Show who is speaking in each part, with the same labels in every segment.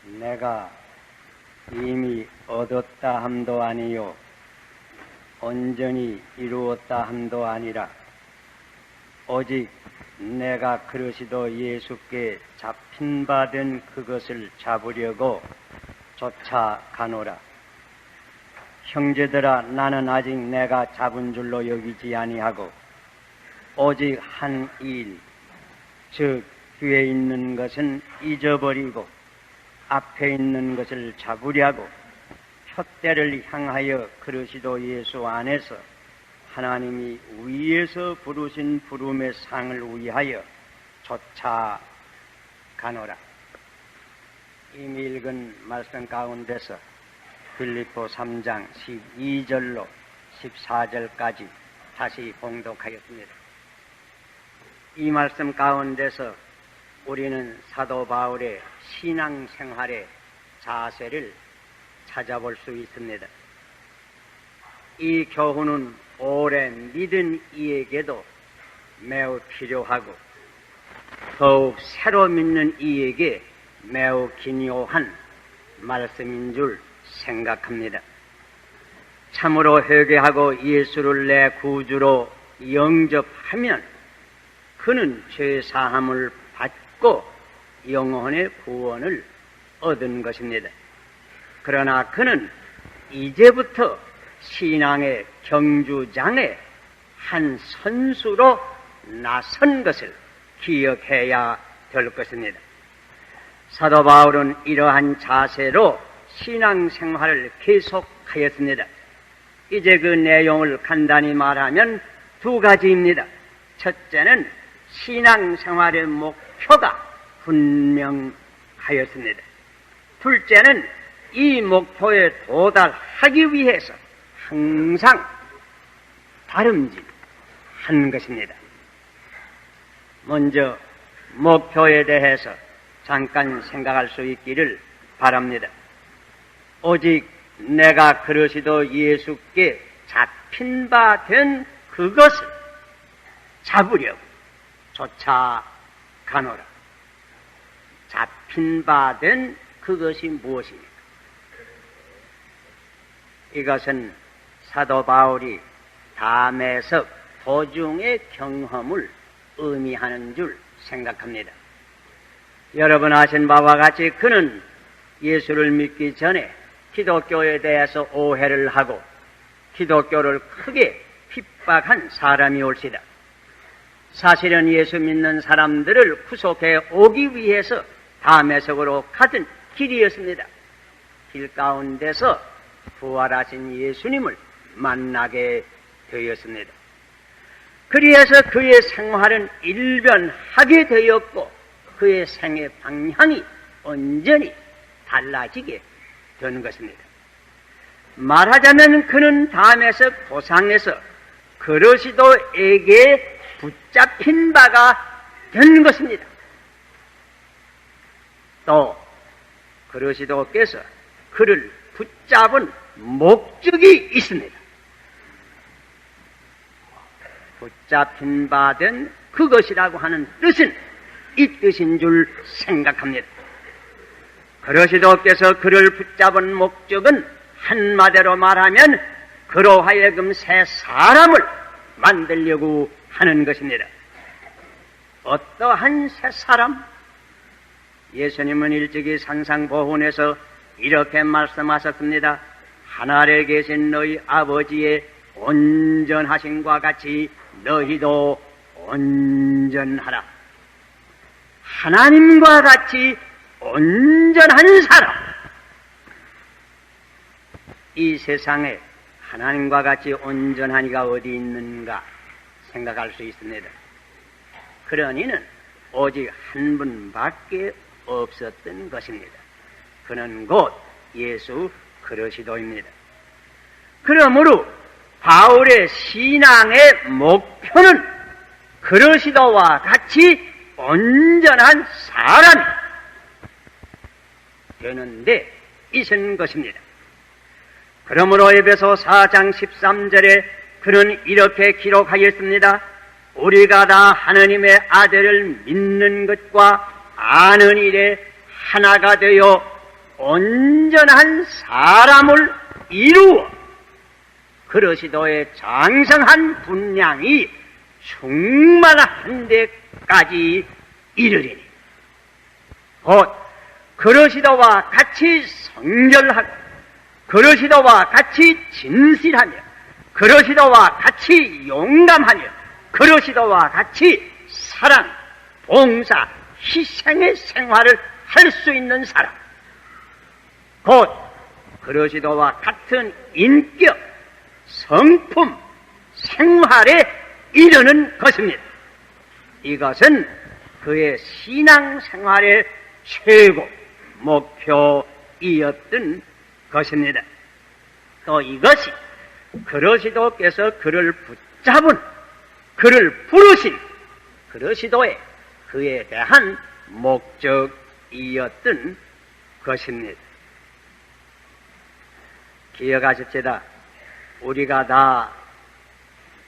Speaker 1: 내가 이미 얻었다 함도 아니요 온전히 이루었다 함도 아니라 오직 내가 그리스도 예수께 잡힌 바 된 그것을 잡으려고 쫓아가노라. 형제들아, 나는 아직 내가 잡은 줄로 여기지 아니하고 오직 한 일, 즉 뒤에 있는 것은 잊어버리고 앞에 있는 것을 잡으려고 푯대를 향하여 그리스도 예수 안에서 하나님이 위에서 부르신 부름의 상을 위하여 쫓아가노라. 이미 읽은 말씀 가운데서 빌립보 3장 12절로 14절까지 다시 봉독하였습니다. 이 말씀 가운데서 우리는 사도 바울의 신앙생활의 자세를 찾아볼 수 있습니다. 이 교훈은 오래 믿은 이에게도 매우 필요하고 더욱 새로 믿는 이에게 매우 기묘한 말씀인 줄 생각합니다. 참으로 회개하고 예수를 내 구주로 영접하면 그는 죄사함을 받고 영혼의 구원을 얻은 것입니다. 그러나 그는 이제부터 신앙의 경주장에 한 선수로 나선 것을 기억해야 될 것입니다. 사도 바울은 이러한 자세로 신앙생활을 계속하였습니다. 이제 그 내용을 간단히 말하면 두 가지입니다. 첫째는 신앙생활의 목표가 분명하였습니다. 둘째는 이 목표에 도달하기 위해서 항상 다름질하는 것입니다. 먼저 목표에 대해서 잠깐 생각할 수 있기를 바랍니다. 오직 내가 그리스도 예수께 잡힌 바 된 그것을 잡으려고 쫓아가노라. 잡힌 바 된 그것이 무엇입니까? 이것은 사도 바울이 담에석 도중의 경험을 의미하는 줄 생각합니다. 여러분 아신 바와 같이 그는 예수를 믿기 전에 기독교에 대해서 오해를 하고 기독교를 크게 핍박한 사람이 올시다. 사실은 예수 믿는 사람들을 구속해 오기 위해서 담에석으로 가던 길이었습니다. 길 가운데서 부활하신 예수님을 만나게 되었습니다. 그리해서 그의 생활은 일변하게 되었고 그의 생의 방향이 온전히 달라지게 된 것입니다. 말하자면 그는 담에석 도상에서 그리스도에게 붙잡힌 바가 된 것입니다. 또 그리스도께서 그를 붙잡은 목적이 있습니다. 붙잡힌 바 된 그것이라고 하는 뜻은 이 뜻인 줄 생각합니다. 그리스도께서 그를 붙잡은 목적은 한마디로 말하면 그로 하여금 새 사람을 만들려고 하는 것입니다. 어떠한 새 사람? 예수님은 일찍이 산상보훈에서 이렇게 말씀하셨습니다. 하늘에 계신 너희 아버지의 온전하심과 같이 너희도 온전하라. 하나님과 같이 온전한 사람. 이 세상에 하나님과 같이 온전한 이가 어디 있는가 생각할 수 있습니다. 그런 이는 오직 한 분밖에 없었던 것입니다. 그는 곧 예수 그리스도입니다. 그러므로 바울의 신앙의 목표는 그리스도와 같이 온전한 사람이 되는데 있은 것입니다. 그러므로 에베소 4장 13절에 그는 이렇게 기록하였습니다. 우리가 다 하느님의 아들을 믿는 것과 아는 일에 하나가 되어 온전한 사람을 이루어 그러시도의 장성한 분량이 충만한 데까지 이르리니 곧 그러시도와 같이 성결하고 그러시도와 같이 진실하며 그러시도와 같이 용감하며 그러시도와 같이 사랑, 봉사, 희생의 생활을 할 수 있는 사람 곧 그러시도와 같은 인격, 성품, 생활에 이르는 것입니다. 이것은 그의 신앙생활의 최고 목표이었던 것입니다. 또 이것이 그러시도께서 그를 붙잡은 그를 부르신 그러시도의 그에 대한 목적이었던 것입니다. 기억하십시다. 우리가 다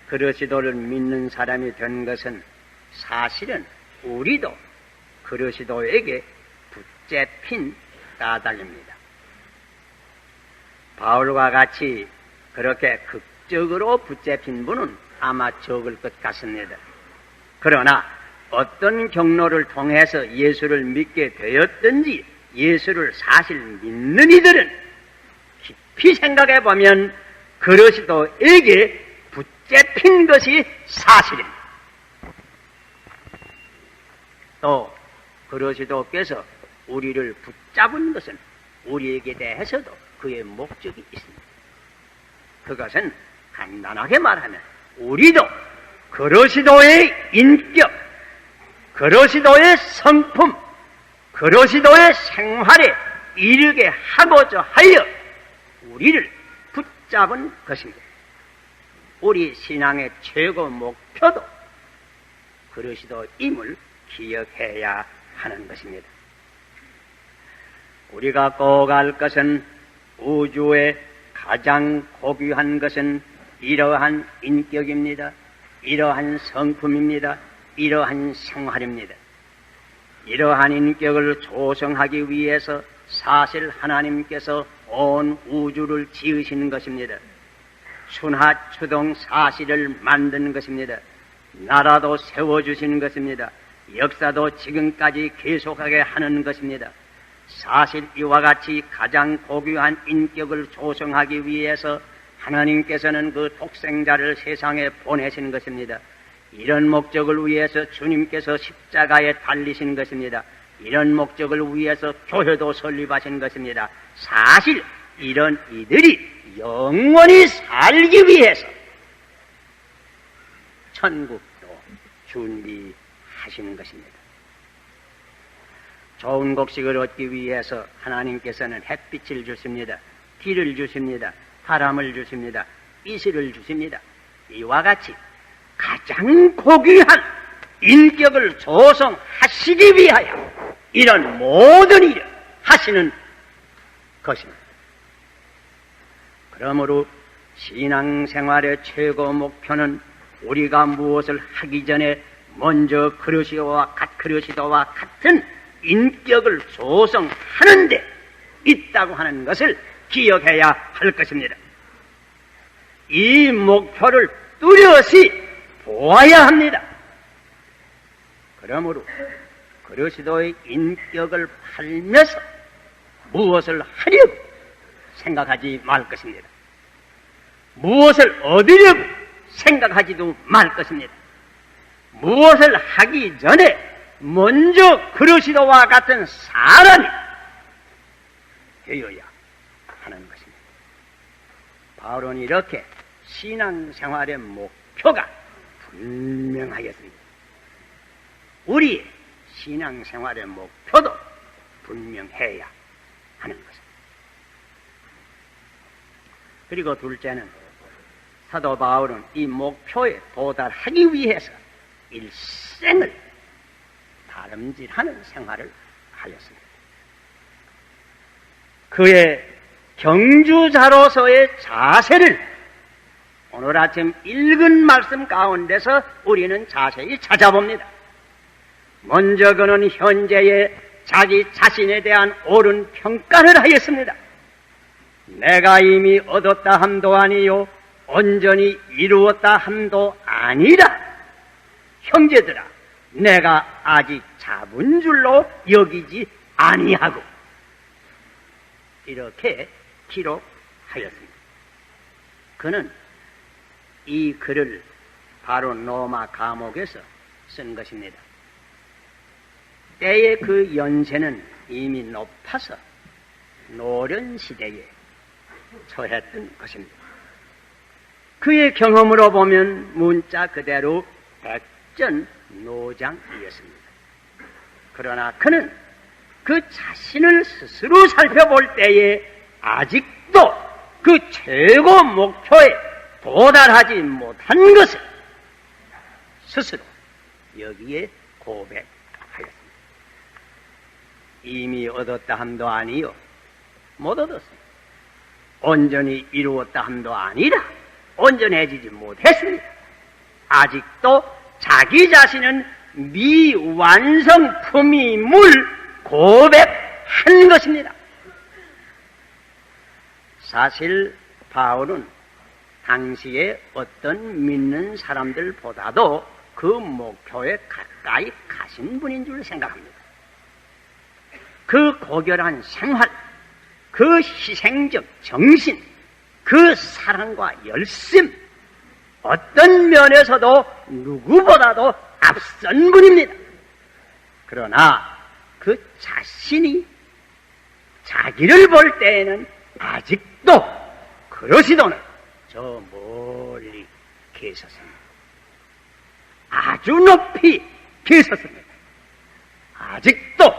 Speaker 1: 그러시도를 믿는 사람이 된 것은 사실은 우리도 그러시도에게 붙잡힌 까닭입니다. 바울과 같이 그렇게 극적으로 붙잡힌 분은 아마 적을 것 같습니다. 그러나 어떤 경로를 통해서 예수를 믿게 되었든지 예수를 사실 믿는 이들은 깊이 생각해 보면 그러시도에게 붙잡힌 것이 사실입니다. 또 그러시도께서 우리를 붙잡은 것은 우리에게 대해서도 그의 목적이 있습니다. 그것은 간단하게 말하면 우리도 그러시도의 인격, 그러시도의 성품, 그러시도의 생활에 이르게 하고자 하여 우리를 붙잡은 것입니다. 우리 신앙의 최고 목표도 그러시도임을 기억해야 하는 것입니다. 우리가 꼭 알 것은 우주의 가장 고귀한 것은 이러한 인격입니다. 이러한 성품입니다. 이러한 생활입니다. 이러한 인격을 조성하기 위해서 사실 하나님께서 온 우주를 지으신 것입니다. 순하추동 사실을 만든 것입니다. 나라도 세워주신 것입니다. 역사도 지금까지 계속하게 하는 것입니다. 사실 이와 같이 가장 고귀한 인격을 조성하기 위해서 하나님께서는 그 독생자를 세상에 보내신 것입니다. 이런 목적을 위해서 주님께서 십자가에 달리신 것입니다. 이런 목적을 위해서 교회도 설립하신 것입니다. 사실 이런 이들이 영원히 살기 위해서 천국도 준비하시는 것입니다. 좋은 곡식을 얻기 위해서 하나님께서는 햇빛을 주십니다. 비를 주십니다. 바람을 주십니다. 이슬을 주십니다. 이와 같이 가장 고귀한 인격을 조성하시기 위하여 이런 모든 일을 하시는 것입니다. 그러므로 신앙생활의 최고 목표는 우리가 무엇을 하기 전에 먼저 그러시도와 같은 인격을 조성하는 데 있다고 하는 것을 기억해야 할 것입니다. 이 목표를 뚜렷이 보아야 합니다. 그러므로 그리스도의 인격을 팔면서 무엇을 하려고 생각하지 말 것입니다. 무엇을 얻으려고 생각하지도 말 것입니다. 무엇을 하기 전에 먼저 그리스도와 같은 사람이 되어야 하는 것입니다. 바울은 이렇게 신앙생활의 목표가 분명하였습니다. 우리의 신앙생활의 목표도 분명해야 하는 것입니다. 그리고 둘째는 사도 바울은 이 목표에 도달하기 위해서 일생을 다름질하는 생활을 하였습니다. 그의 경주자로서의 자세를 오늘 아침 읽은 말씀 가운데서 우리는 자세히 찾아봅니다. 먼저 그는 현재의 자기 자신에 대한 옳은 평가를 하였습니다. 내가 이미 얻었다 함도 아니요 온전히 이루었다 함도 아니라. 형제들아, 내가 아직 잡은 줄로 여기지 아니하고. 이렇게 기록하였습니다. 그는 이 글을 바로 로마 감옥에서 쓴 것입니다. 때의 그 연세는 이미 높아서 노련 시대에 처했던 것입니다. 그의 경험으로 보면 문자 그대로 백전노장이었습니다. 그러나 그는 그 자신을 스스로 살펴볼 때에 아직도 그 최고 목표에 도달하지 못한 것을 스스로 여기에 고백하였습니다. 이미 얻었다 함도 아니요 못 얻었습니다. 온전히 이루었다 함도 아니라 온전해지지 못했습니다. 아직도 자기 자신은 미완성품임을 고백한 것입니다. 사실 바울은 당시에 어떤 믿는 사람들보다도 그 목표에 가까이 가신 분인 줄 생각합니다. 그 고결한 생활, 그 희생적 정신, 그 사랑과 열심, 어떤 면에서도 누구보다도 앞선 분입니다. 그러나 그 자신이 자기를 볼 때에는 아직도 그러시도는 저 멀리 계셨습니다. 아주 높이 계셨습니다. 아직도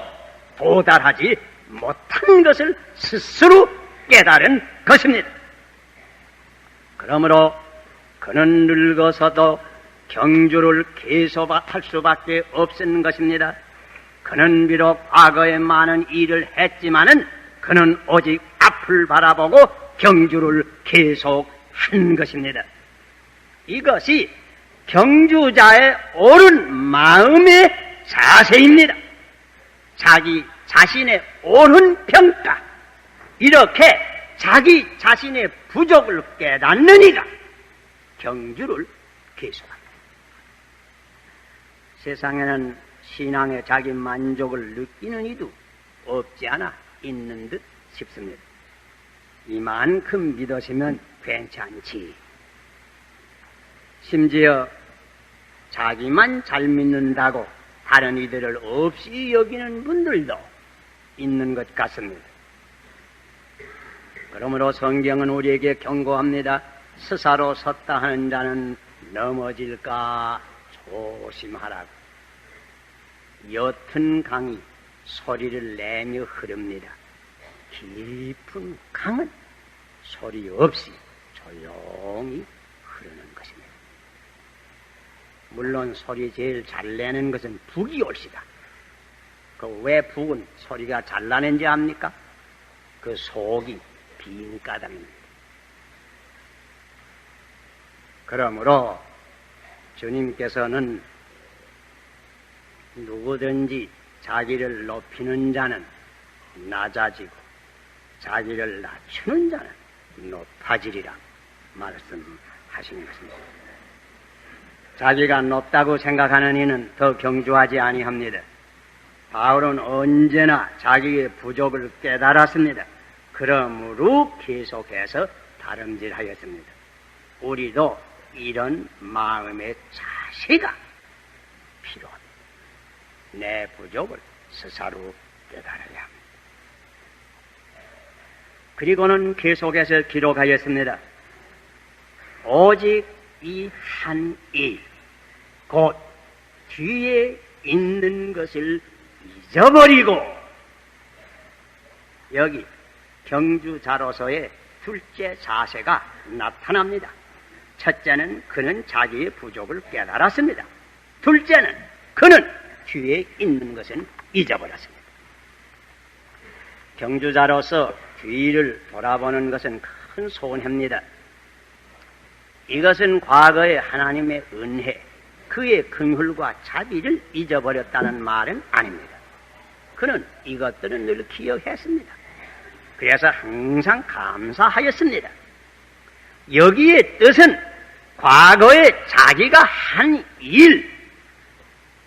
Speaker 1: 도달하지 못한 것을 스스로 깨달은 것입니다. 그러므로 그는 늙어서도 경주를 계속할 수밖에 없는 것입니다. 그는 비록 과거에 많은 일을 했지만은 그는 오직 앞을 바라보고 경주를 계속한 것입니다. 이것이 경주자의 옳은 마음의 자세입니다. 자기 자신의 옳은 평가, 이렇게 자기 자신의 부족을 깨닫는 이가 경주를 계속합니다. 세상에는 신앙의 자기 만족을 느끼는 이도 없지 않아 있는 듯 싶습니다. 이만큼 믿으시면 괜찮지. 심지어 자기만 잘 믿는다고 다른 이들을 없이 여기는 분들도 있는 것 같습니다. 그러므로 성경은 우리에게 경고합니다. 스사로 섰다 하는 자는 넘어질까 조심하라고. 옅은 강이 소리를 내며 흐릅니다. 깊은 강은 소리 없이 조용히 흐르는 것입니다. 물론 소리 제일 잘 내는 것은 북이 올시다. 그 왜 북은 소리가 잘 나는지 압니까? 그 속이 빈 까닭입니다. 그러므로 주님께서는 누구든지 자기를 높이는 자는 낮아지고 자기를 낮추는 자는 높아지리라 말씀하신 것입니다. 자기가 높다고 생각하는 이는 더 경주하지 아니합니다. 바울은 언제나 자기의 부족을 깨달았습니다. 그러므로 계속해서 다름질하였습니다. 우리도 이런 마음의 자세가 필요합니다. 내 부족을 스스로 깨달아야 합니다. 그리고는 계속해서 기록하였습니다. 오직 이 한 일, 곧 뒤에 있는 것을 잊어버리고. 여기 경주자로서의 둘째 자세가 나타납니다. 첫째는 그는 자기의 부족을 깨달았습니다. 둘째는 그는 뒤에 있는 것은 잊어버렸습니다. 경주자로서 뒤를 돌아보는 것은 큰 손해입니다. 이것은 과거의 하나님의 은혜, 그의 긍휼과 자비를 잊어버렸다는 말은 아닙니다. 그는 이것들은 늘 기억했습니다. 그래서 항상 감사하였습니다. 여기에 뜻은 과거에 자기가 한 일,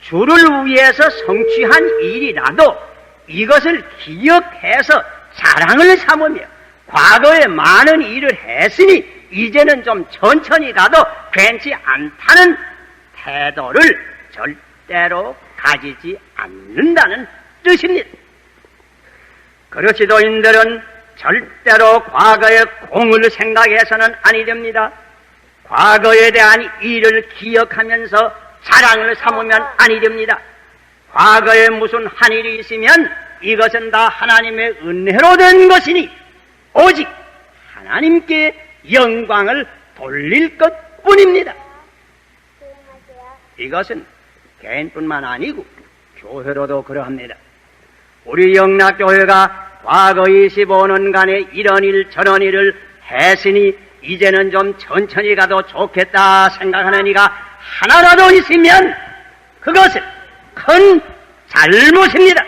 Speaker 1: 주를 위해서 성취한 일이라도 이것을 기억해서 자랑을 삼으며 과거에 많은 일을 했으니 이제는 좀 천천히 가도 괜찮지 않다는 태도를 절대로 가지지 않는다는 뜻입니다. 그리스도인들은 절대로 과거의 공을 생각해서는 아니 됩니다. 과거에 대한 일을 기억하면서 자랑을 삼으면 아니 됩니다. 과거에 무슨 한 일이 있으면 이것은 다 하나님의 은혜로 된 것이니 오직 하나님께 영광을 돌릴 것뿐입니다. 이것은 개인뿐만 아니고 교회로도 그러합니다. 우리 영락교회가 과거 25년간의 이런 일 저런 일을 했으니 이제는 좀 천천히 가도 좋겠다 생각하는 이가 하나라도 있으면 그것은 큰 잘못입니다.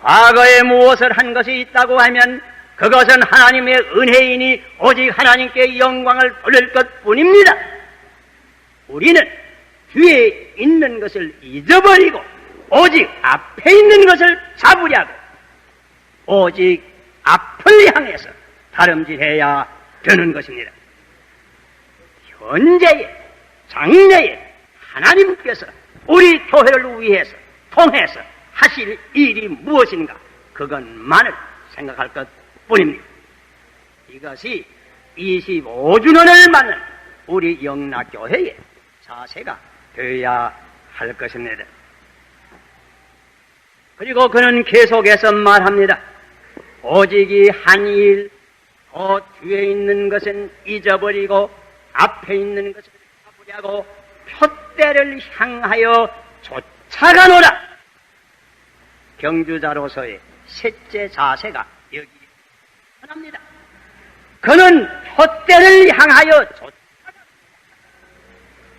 Speaker 1: 과거에 무엇을 한 것이 있다고 하면 그것은 하나님의 은혜이니 오직 하나님께 영광을 돌릴 것뿐입니다. 우리는 뒤에 있는 것을 잊어버리고 오직 앞에 있는 것을 잡으려고 오직 앞을 향해서 다름질해야 되는 것입니다. 현재의 장래에 하나님께서 우리 교회를 위해서 통해서 하실 일이 무엇인가 그것만을 생각할 것뿐입니다. 이것이 25주년을 맞는 우리 영락교회의 자세가 되어야 할 것입니다. 그리고 그는 계속해서 말합니다. 오직 이 한 일, 그 뒤에 있는 것은 잊어버리고 앞에 있는 것을 잡으려고 표대를 향하여 쫓아가노라. 경주자로서의 셋째 자세가 여기 합니다. 그는 표대를 향하여 쫓아갑니다.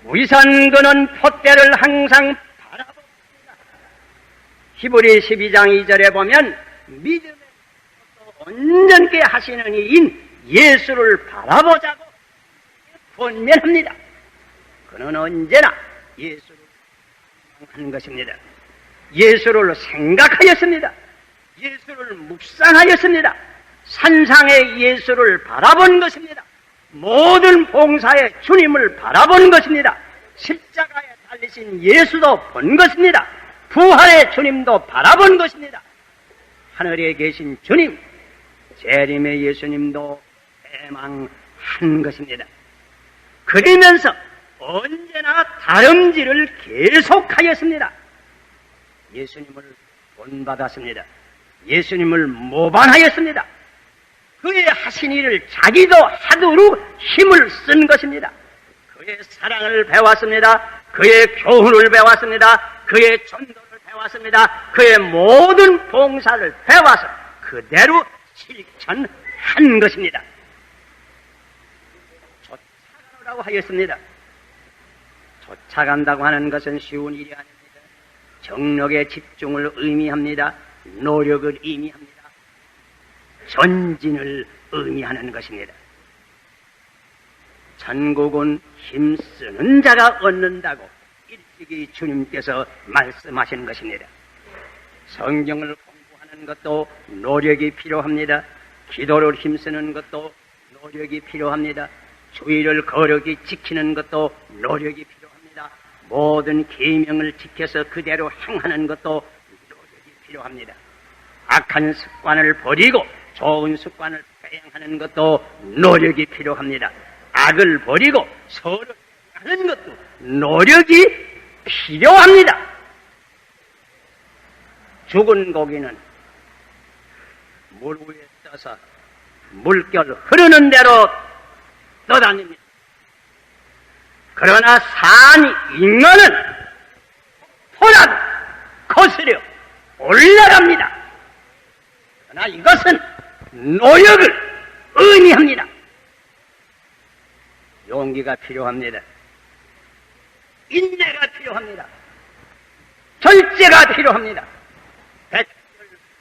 Speaker 1: 위선 그는 표대를 항상 바라봅니다. 히브리 12장 2절에 보면 믿음의 온전케 하시는 이인 예수를 바라보자고 권면합니다. 그는 언제나 예수를 하는 것입니다. 예수를 생각하였습니다. 예수를 묵상하였습니다. 산상의 예수를 바라본 것입니다. 모든 봉사에 주님을 바라본 것입니다. 십자가에 달리신 예수도 본 것입니다. 부활의 주님도 바라본 것입니다. 하늘에 계신 주님, 재림의 예수님도 대망한 것입니다. 그러면서 언제나 다름질을 계속하였습니다. 예수님을 본받았습니다. 예수님을 모반하였습니다. 그의 하신 일을 자기도 하도록 힘을 쓴 것입니다. 그의 사랑을 배웠습니다. 그의 교훈을 배웠습니다. 그의 전도를 배웠습니다. 그의 모든 봉사를 배워서 그대로 실천한 것입니다. 쫓아가라고 하였습니다. 쫓아간다고 하는 것은 쉬운 일이 아닙니다. 정력의 집중을 의미합니다. 노력을 의미합니다. 전진을 의미하는 것입니다. 천국은 힘쓰는 자가 얻는다고 일찍이 주님께서 말씀하신 것입니다. 성경을 공부하는 것도 노력이 필요합니다. 기도를 힘쓰는 것도 노력이 필요합니다. 주의를 거룩히 지키는 것도 노력이 필요합니다. 모든 계명을 지켜서 그대로 행하는 것도 노력이 필요합니다. 악한 습관을 버리고 좋은 습관을 배양하는 것도 노력이 필요합니다. 악을 버리고 서로 하는 것도 노력이 필요합니다. 죽은 고기는 물 위에 떠서 물결 흐르는 대로 떠다닙니다. 그러나 산 인간은 포라도 거스려 올라갑니다. 그러나 이것은 노력을 의미합니다. 용기가 필요합니다. 인내가 필요합니다. 절제가 필요합니다.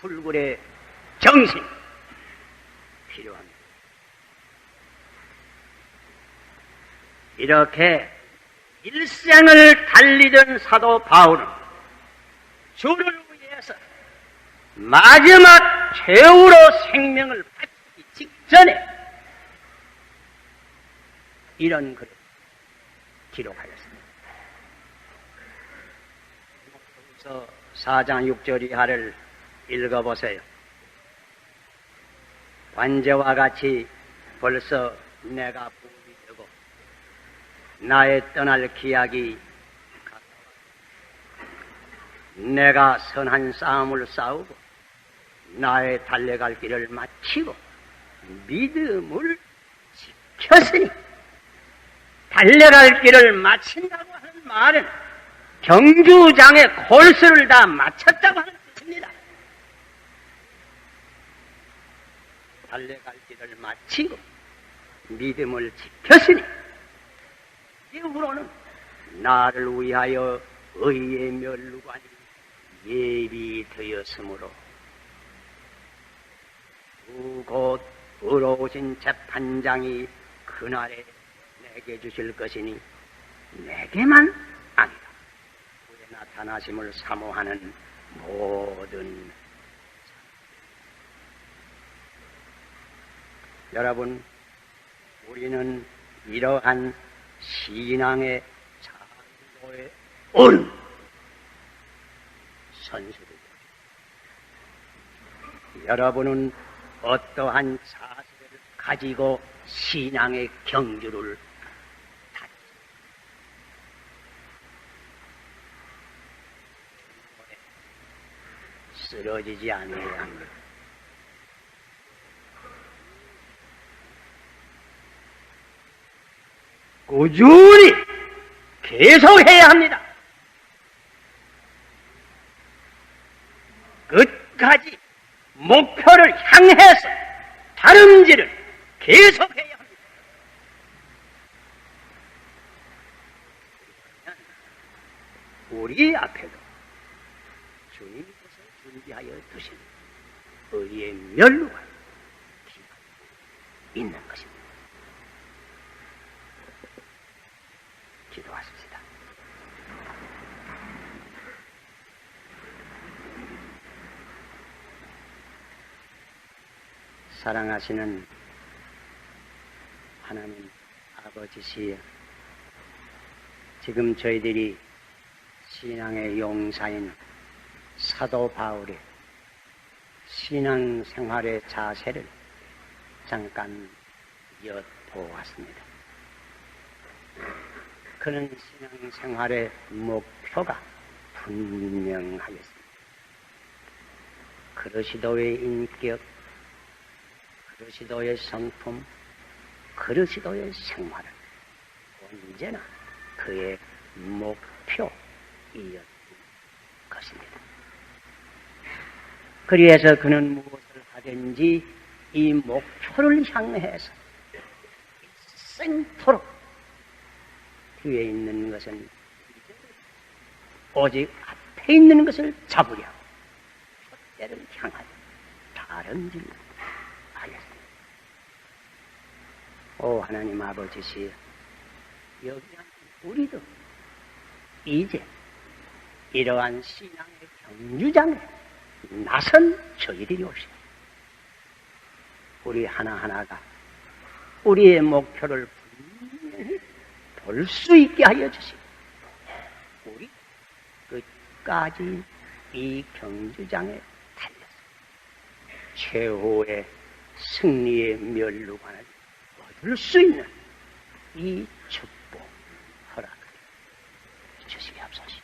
Speaker 1: 불굴의 정신 필요합니다. 이렇게 일생을 달리던 사도 바울은 주를 위해서 마지막 최후로 생명을 바치기 직전에 이런 글을 기록하였습니다. 그래서 4장 6절 이하를 읽어보세요. 관제와 같이 벌써 내가 부이 되고 나의 떠날 기약이 내가 선한 싸움을 싸우고 나의 달려갈 길을 마치고 믿음을 지켰으니, 달려갈 길을 마친다고 하는 말은 경주장의 콜수를 다 마쳤다고 하는 뜻입니다. 달려갈 길을 마치고 믿음을 지켰으니 이후로는 나를 위하여 의의 멸류관이 예비되었으므로 곧 의로우신 재판장이 그날에 내게 주실 것이니 내게만 아니라 그의 나타나심을 사모하는 모든 여러분, 우리는 이러한 신앙의 자료에 온 선수들입니다. 여러분은 어떠한 자세를 가지고 신앙의 경주를 쓰러지지 않아야 합니다. 꾸준히 계속해야 합니다. 끝까지 목표를 향해서 다름질을 계속해야 합니다. 우리 앞에도 주님께서 준비하여 두신 의의 멸류가 있는 것입니다. 기도하십시다. 사랑하시는 하나님 아버지시여, 지금 저희들이 신앙의 용사인 사도 바울의 신앙생활의 자세를 잠깐 엿보았습니다. 그는 신앙생활의 목표가 분명하였습니다. 그리스도의 인격, 그리스도의 성품, 그리스도의 생활은 언제나 그의 목표이었던 것입니다. 그래서 그는 무엇을 하든지 이 목표를 향해서 생토록 뒤에 있는 것은 오직 앞에 있는 것을 잡으려 표대를 향하여 다른 길로 하였습니다. 오 하나님 아버지시여, 여기 우리도 이제 이러한 신앙의 경주장에 나선 저희들이 옵시다. 우리 하나하나가 우리의 목표를 분명히 볼 수 있게 하여 주시고, 우리 끝까지 이 경주장에 달려서 최후의 승리의 멸류관을 얻을 수 있는 이 축복 허락을 주시옵소서.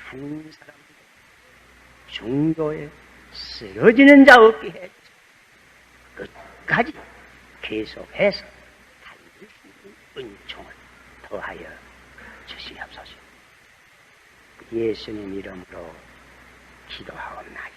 Speaker 1: 한 사람 중도에 쓰러지는 자 없게 해주시고 끝까지 계속해서 달릴 수 있는 은총을 더하여 주시옵소서. 예수님 이름으로 기도하옵나이다.